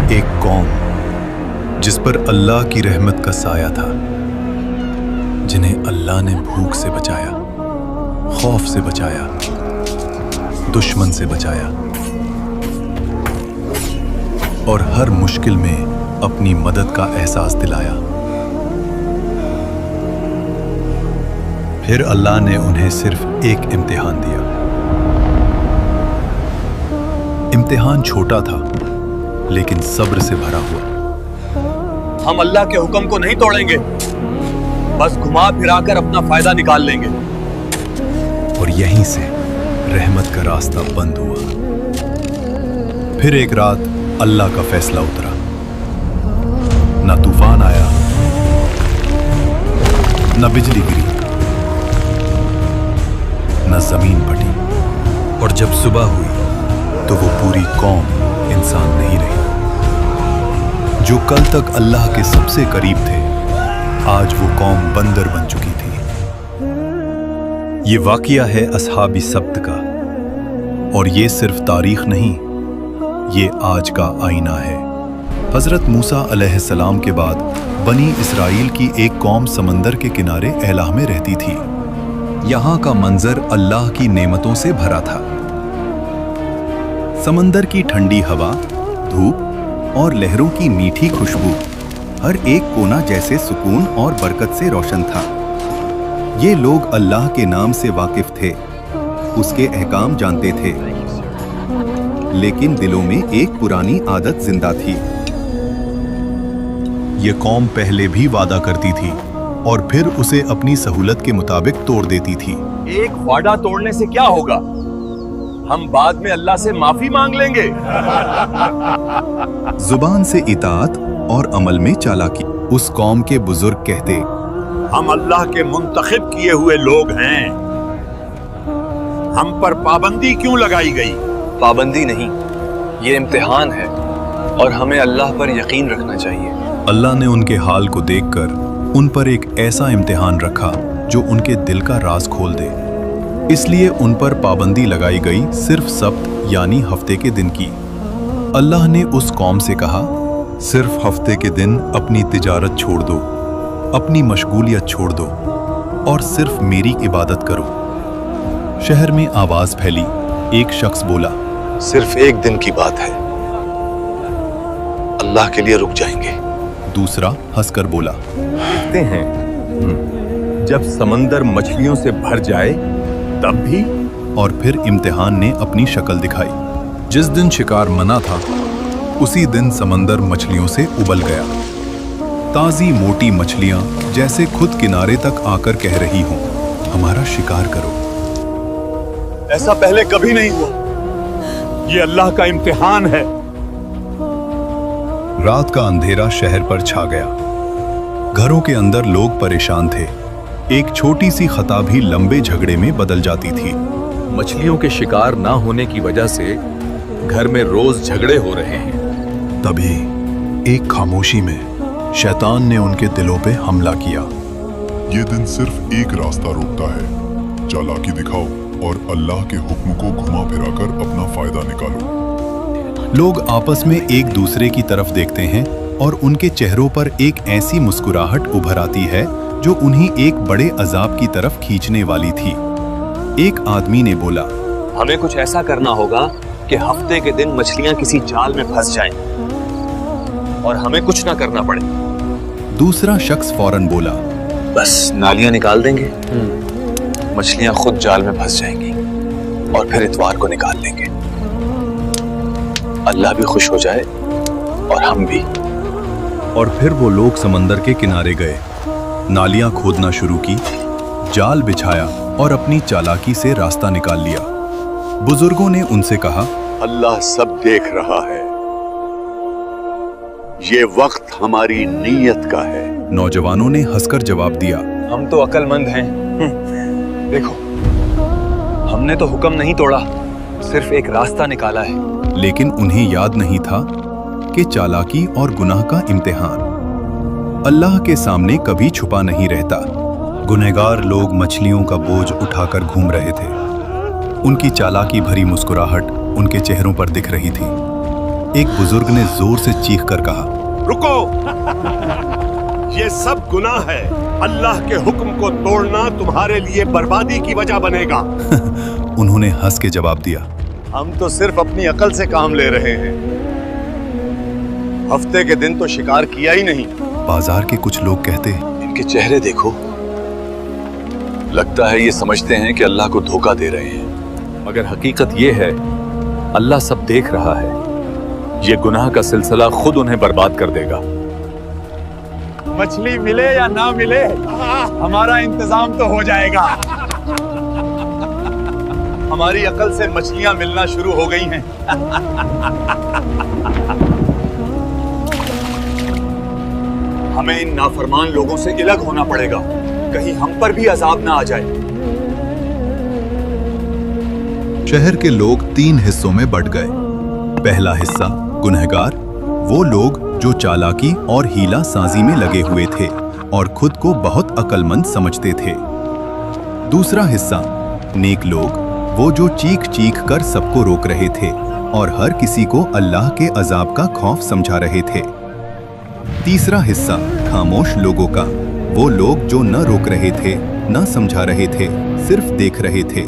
एक कौम जिस पर अल्लाह की रहमत का साया था, जिन्हें अल्लाह ने भूख से बचाया, खौफ से बचाया, दुश्मन से बचाया और हर मुश्किल में अपनी मदद का एहसास दिलाया। फिर अल्लाह ने उन्हें सिर्फ एक इम्तिहान दिया। इम्तिहान छोटा था लेकिन सब्र से भरा हुआ। हम अल्लाह के हुक्म को नहीं तोड़ेंगे, बस घुमा फिराकर अपना फायदा निकाल लेंगे। और यहीं से रहमत का रास्ता बंद हुआ। फिर एक रात अल्लाह का फैसला उतरा। ना तूफान आया, ना बिजली गिरी, ना जमीन फटी। और जब सुबह हुई तो वो पूरी कौम इंसान नहीं रही। जो कल तक अल्लाह के सबसे करीब थे, आज वो कौम बंदर बन चुकी थी। ये वाकया है असहाबी सब्त का, और ये सिर्फ तारीख नहीं, ये आज का आईना है। हजरत मूसा अलैहिस्सलाम के बाद बनी इसराइल की एक कौम समंदर के किनारे एलाह में रहती थी। यहाँ का मंजर अल्लाह की नेमतों से भरा था। समंदर की ठंडी हवा, धूप और लहरों की मीठी खुशबू, हर एक कोना जैसे सुकून और बरकत से रोशन था। ये लोग अल्लाह के नाम से वाकिफ थे, उसके अहकाम जानते थे, लेकिन दिलों में एक पुरानी आदत जिंदा थी। ये कौम पहले भी वादा करती थी और फिर उसे अपनी सहूलत के मुताबिक तोड़ देती थी। एक वादा तोड़ने से क्या होगा? हम बाद में अल्लाह से माफी मांग लेंगे। जुबान से इताअत और अमल में चालाकी। उस कौम के बुजुर्ग कहते, हम अल्लाह के मुंतखब किए हुए लोग हैं, हम पर पाबंदी क्यों लगाई गई? पाबंदी नहीं, ये इम्तिहान है और हमें अल्लाह पर यकीन रखना चाहिए। अल्लाह ने उनके हाल को देखकर उन पर एक ऐसा इम्तिहान रखा जो उनके दिल का राज खोल दे। इसलिए उन पर पाबंदी लगाई गई सिर्फ सब्त यानी हफ्ते के दिन की। अल्लाह ने उस कौम से कहा, सिर्फ हफ्ते के दिन अपनी तिजारत छोड़ दो, अपनी मशगूलियत छोड़ दो और सिर्फ मेरी इबादत करो। शहर में आवाज फैली। एक शख्स बोला, सिर्फ एक दिन की बात है, अल्लाह के लिए रुक जाएंगे। दूसरा हंसकर बोला, देखते हैं जब समंदर मछलियों से भर जाए तब भी। और फिर इम्तिहान ने अपनी शक्ल दिखाई। जिस दिन शिकार मना था, उसी दिन समंदर मछलियों से उबल गया। ताजी मोटी मछलियां जैसे खुद किनारे तक आकर कह रही हों, हमारा शिकार करो। ऐसा पहले कभी नहीं हुआ, ये अल्लाह का इम्तिहान है। रात का अंधेरा शहर पर छा गया। घरों के अंदर लोग परेशान थे। एक छोटी सी खता भी लंबे झगड़े में बदल जाती थी। मछलियों के शिकार ना होने की वजह से घर में रोज झगड़े हो रहे हैं। तभी एक खामोशी में शैतान ने उनके दिलों पे हमला किया। ये दिन सिर्फ एक रास्ता रोकता है, चालाकी दिखाओ और अल्लाह के हुक्म को घुमा फिराकर अपना फायदा निकालो। लोग आपस में एक दूसरे की तरफ देखते हैं और उनके चेहरों पर एक ऐसी मुस्कुराहट उभर आती है जो उन्हें एक बड़े अजाब की तरफ खींचने वाली थी। एक आदमी ने बोला, हमें कुछ ऐसा करना होगा कि हफ्ते के दिन मछलियां किसी जाल में फंस जाएं और हमें कुछ ना करना पड़े। दूसरा शख्स फौरन बोला, बस नालियां निकाल देंगे, मछलियां खुद जाल में फंस जाएंगी और फिर इतवार को निकाल लेंगे। अल्लाह भी खुश हो जाए और हम भी। और फिर वो लोग समंदर के किनारे गए, नालियां खोदना शुरू की, जाल बिछाया और अपनी चालाकी से रास्ता निकाल लिया। बुजुर्गों ने उनसे कहा, अल्लाह सब देख रहा है, ये वक्त हमारी नीयत का है। नौजवानों ने हंसकर जवाब दिया, हम तो अक्लमंद हैं। देखो, हमने तो हुक्म नहीं तोड़ा, सिर्फ एक रास्ता निकाला है। लेकिन उन्हें याद नहीं था कि चालाकी और गुनाह का इम्तिहान अल्लाह के सामने कभी छुपा नहीं रहता। गुनहगार लोग मछलियों का बोझ उठाकर घूम रहे थे। उनकी चालाकी भरी मुस्कुराहट उनके चेहरों पर दिख रही थी। एक बुजुर्ग ने जोर से चीख कर कहा, रुको, ये सब गुनाह है। अल्लाह के हुक्म को तोड़ना तुम्हारे लिए बर्बादी की वजह बनेगा। उन्होंने हंस के जवाब दिया, हम तो सिर्फ अपनी अकल से काम ले रहे हैं। हफ्ते के दिन तो शिकार किया ही नहीं। बाजार के कुछ लोग कहते, इनके चेहरे देखो, लगता है ये समझते हैं कि अल्लाह को धोखा दे रहे हैं, मगर हकीकत ये है अल्लाह सब देख रहा है। ये गुनाह का सिलसिला खुद उन्हें बर्बाद कर देगा। मछली मिले या ना मिले, हमारा इंतजाम तो हो जाएगा। हमारी अकल से मछलियां मिलना शुरू हो गई हैं। हमें इन नाफरमान लोगों से अलग होना पड़ेगा, कहीं हम पर भी अजाब ना आ जाए। शहर के लोग 3 हिस्सों में बंट गए। पहला हिस्सा गुनहगार, वो लोग जो चालाकी और हीला साजी में लगे हुए थे और खुद को बहुत अक्लमंद समझते थे। दूसरा हिस्सा नेक लोग, वो जो चीख चीख कर सबको रोक रहे थे और हर किसी को अल्लाह के अजाब का खौफ समझा रहे थे। तीसरा हिस्सा खामोश लोगों का, वो लोग जो न रोक रहे थे, न समझा रहे थे, सिर्फ देख रहे थे।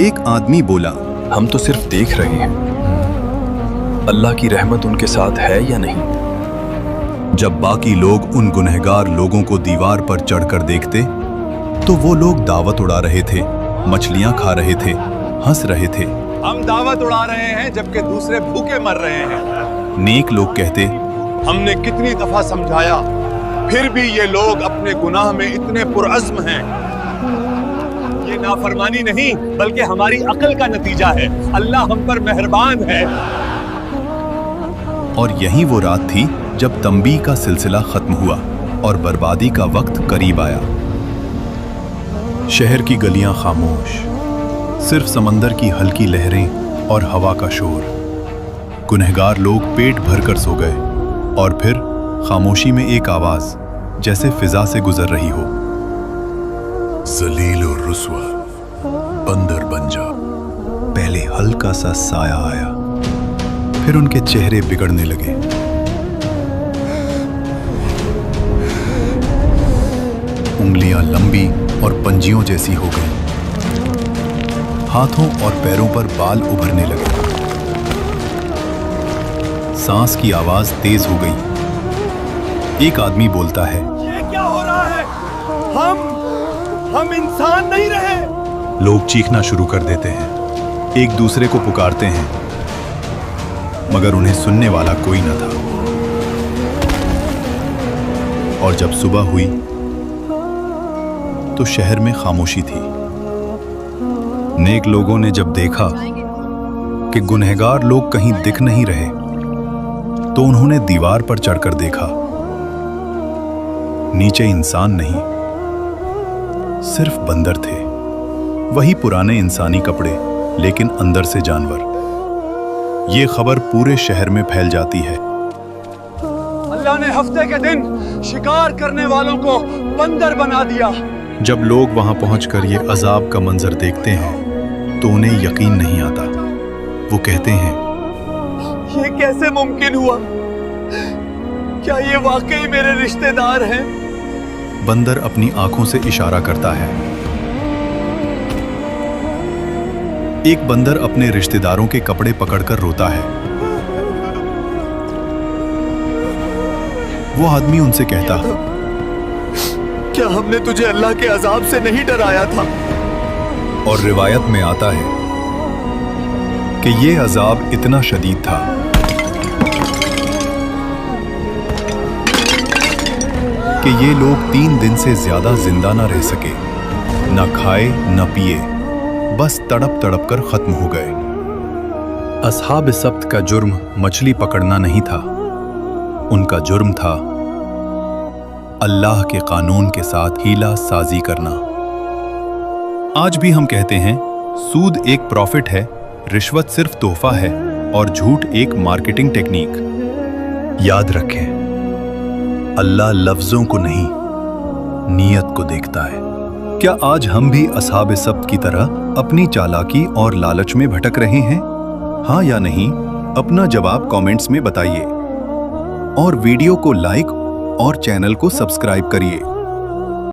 एक आदमी बोला, हम तो सिर्फ देख रहे हैं, अल्लाह की रहमत उनके साथ है या नहीं। जब बाकी लोग उन गुनहगार लोगों को दीवार पर चढ़कर देखते तो वो लोग दावत उड़ा रहे थे, मछलियां खा रहे थे, हंस रहे थे। हम दावत उड़ा रहे हैं जबकि दूसरे भूखे मर रहे हैं। नेक लोग कहते, हमने कितनी दफा समझाया, फिर भी ये लोग अपने गुनाह में इतने पुरअज़्म हैं। ये नाफरमानी नहीं बल्कि हमारी अकल का नतीजा है। अल्लाह हम पर मेहरबान है। और यही वो रात थी जब तंबी का सिलसिला खत्म हुआ और बर्बादी का वक्त करीब आया। शहर की गलियां खामोश, सिर्फ समंदर की हल्की लहरें और हवा का शोर। गुनहगार लोग पेट भरकर सो गए और फिर खामोशी में एक आवाज जैसे फिजा से गुजर रही हो, जलील और रुस्वा, बंदर बन जा। पहले हल्का सा साया आया, फिर उनके चेहरे बिगड़ने लगे। उंगलियां लंबी और पंजियों जैसी हो गई। हाथों और पैरों पर बाल उभरने लगे। सांस की आवाज तेज हो गई। एक आदमी बोलता है, ये क्या हो रहा है? हम इंसान नहीं रहे। लोग चीखना शुरू कर देते हैं, एक दूसरे को पुकारते हैं, मगर उन्हें सुनने वाला कोई न था। और जब सुबह हुई तो शहर में खामोशी थी। नेक लोगों ने जब देखा कि गुनहगार लोग कहीं दिख नहीं रहे तो उन्होंने दीवार पर चढ़कर देखा। नीचे इंसान नहीं, सिर्फ बंदर थे। वही पुराने इंसानी कपड़े, लेकिन अंदर से जानवर। ये खबर पूरे शहर में फैल जाती है। अल्लाह ने हफ्ते के दिन शिकार करने वालों को बंदर बना दिया। जब लोग वहां पहुंचकर ये अजाब का मंजर देखते हैं तो उन्हें यकीन नहीं आता। वो कहते हैं, ये कैसे मुमकिन हुआ? क्या ये वाकई मेरे रिश्तेदार हैं? बंदर अपनी आंखों से इशारा करता है। एक बंदर अपने रिश्तेदारों के कपड़े पकड़कर रोता है। वो आदमी उनसे कहता, क्या हमने तुझे अल्लाह के अजाब से नहीं डराया था? और रिवायत में आता है कि ये अजाब इतना शदीद था कि ये लोग 3 दिन से ज्यादा जिंदा ना रह सके, न खाए न पिए, बस तड़प तड़प कर खत्म हो गए। अस्हाब सब्त का जुर्म मछली पकड़ना नहीं था, उनका जुर्म था अल्लाह के कानून के साथ हीला साजी करना। आज भी हम कहते हैं सूद एक प्रॉफिट है, रिश्वत सिर्फ तोहफा है और झूठ एक मार्केटिंग टेक्निक। याद रखें, अल्लाह लफ्जों को नहीं, नीयत को देखता है। क्या आज हम भी अस्हाब सब्त की तरह अपनी चालाकी और लालच में भटक रहे हैं? हाँ या नहीं? अपना जवाब कमेंट्स में बताइए और वीडियो को लाइक और चैनल को सब्सक्राइब करिए।